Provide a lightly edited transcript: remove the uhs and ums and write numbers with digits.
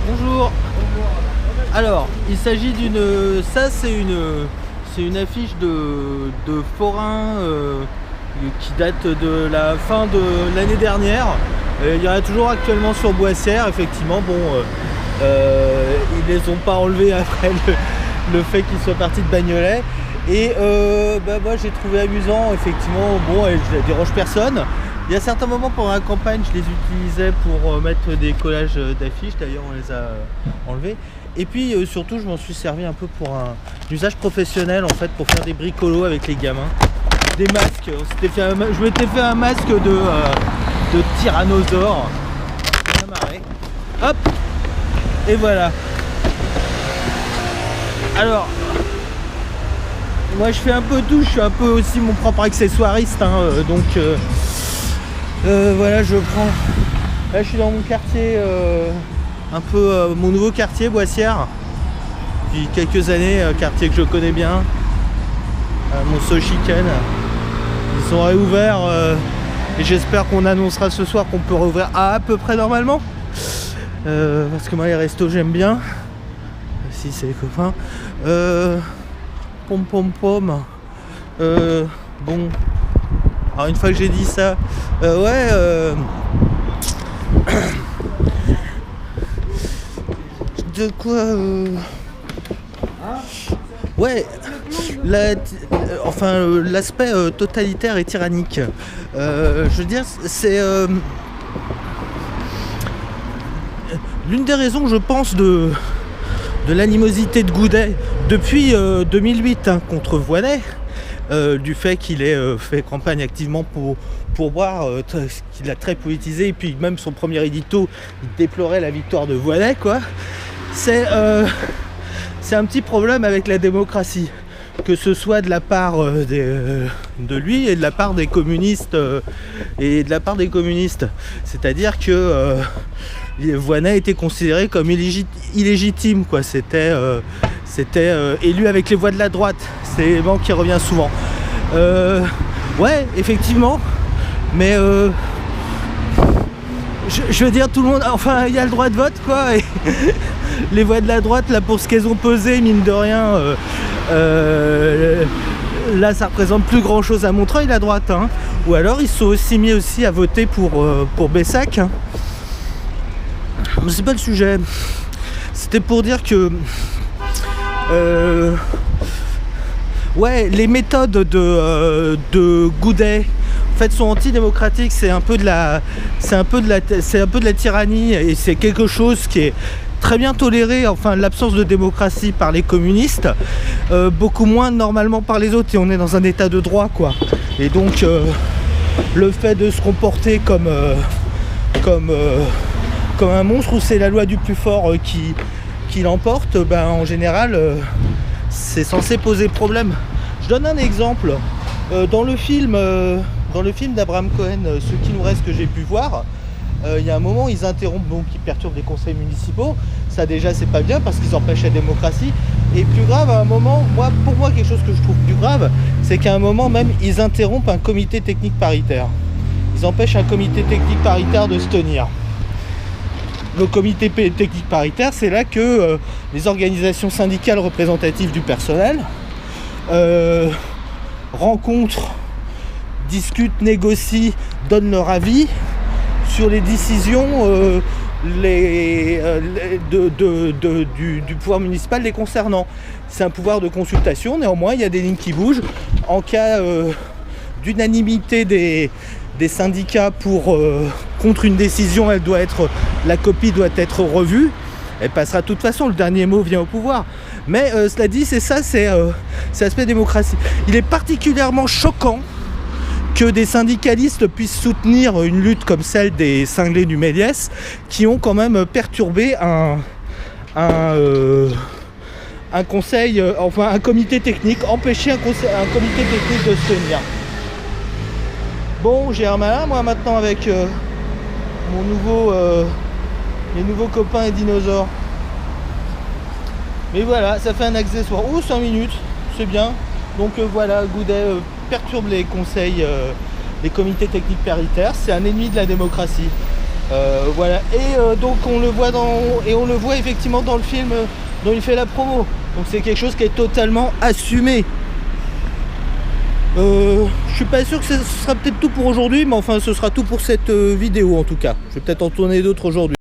Bonjour. Alors, il s'agit d'une... Ça, c'est une affiche de forain qui date de la fin de l'année dernière. Il y en a toujours actuellement sur Boissière, effectivement. Bon, ils les ont pas enlevés après le fait qu'ils soient partis de Bagnolet. Et moi, j'ai trouvé amusant, effectivement. Bon, je dérange personne. Il y a certains moments pendant la campagne, je les utilisais pour mettre des collages d'affiches. D'ailleurs, on les a enlevés. Et puis surtout, je m'en suis servi un peu pour un usage professionnel, en fait, pour faire des bricolos avec les gamins. Des masques. Je m'étais fait un masque de tyrannosaure. Ça m'a marré. Hop. Et voilà. Alors, moi, je fais un peu tout. Je suis un peu aussi mon propre accessoiriste, hein, donc. Voilà, je prends. Là, je suis dans mon quartier, un peu mon nouveau quartier, Boissière. Depuis quelques années, quartier que je connais bien. Monceau Chicken. Ils sont réouverts et j'espère qu'on annoncera ce soir qu'on peut rouvrir à peu près normalement. Parce que moi, les restos, j'aime bien. Si c'est les copains. Pom pom pom. Bon. Alors une fois que j'ai dit ça, de quoi l'aspect totalitaire et tyrannique. Je veux dire, c'est l'une des raisons, je pense, de l'animosité de Goudet depuis 2008 contre Voynet. Du fait qu'il ait fait campagne activement pour boire, qu'il a très politisé, et puis même son premier édito, il déplorait la victoire de Voynet, quoi. C'est un petit problème avec la démocratie, que ce soit de la part de lui et de la part des communistes, c'est-à-dire que Voynet était considéré comme illégitime, quoi. C'était élu avec les voix de la droite. C'est l'élément qui revient souvent. Ouais, effectivement. Mais je veux dire, tout le monde, enfin, il y a le droit de vote, quoi. Et les voix de la droite, là, pour ce qu'elles ont pesé, mine de rien, là, ça représente plus grand chose à Montreuil, la droite, hein. Ou alors, ils se sont aussi mis à voter pour Bessac, hein. Mais c'est pas le sujet. C'était pour dire que les méthodes de Goudet, en fait, sont antidémocratiques. C'est un peu de la tyrannie, et c'est quelque chose qui est très bien toléré, enfin l'absence de démocratie par les communistes, beaucoup moins normalement par les autres, et on est dans un état de droit, quoi. Et donc le fait de se comporter comme un monstre, où c'est la loi du plus fort qui l'emporte, en général c'est censé poser problème. Je donne un exemple. Dans le film d'Abraham Cohen, Ce qui nous reste, que j'ai pu voir, il y a un moment, ils interrompent, donc ils perturbent les conseils municipaux. Ça, déjà, c'est pas bien parce qu'ils empêchent la démocratie. Et plus grave, à un moment, pour moi, quelque chose que je trouve plus grave, c'est qu'à un moment même, ils interrompent un comité technique paritaire. Ils empêchent un comité technique paritaire de se tenir. Le comité technique paritaire, c'est là que les organisations syndicales représentatives du personnel rencontrent, discutent, négocient, donnent leur avis sur les décisions du pouvoir municipal les concernant. C'est un pouvoir de consultation, néanmoins il y a des lignes qui bougent. En cas d'unanimité des syndicats contre une décision, la copie doit être revue. Elle passera de toute façon, le dernier mot vient au pouvoir. Mais cela dit, c'est l'aspect démocratie. Il est particulièrement choquant que des syndicalistes puissent soutenir une lutte comme celle des cinglés du Méliès, qui ont quand même perturbé un conseil, un comité technique, empêché un comité technique de se tenir. Bon, j'ai un malin, moi, maintenant, avec mes nouveaux copains et dinosaures. Mais voilà, ça fait un accessoire. 5 minutes, c'est bien. Donc voilà, Goudet perturbe les conseils, les comités techniques paritaires. C'est un ennemi de la démocratie. Voilà, et donc on le voit effectivement dans le film dont il fait la promo. Donc c'est quelque chose qui est totalement assumé. Je suis pas sûr que ce sera peut-être tout pour aujourd'hui, mais enfin ce sera tout pour cette vidéo en tout cas. Je vais peut-être en tourner d'autres aujourd'hui.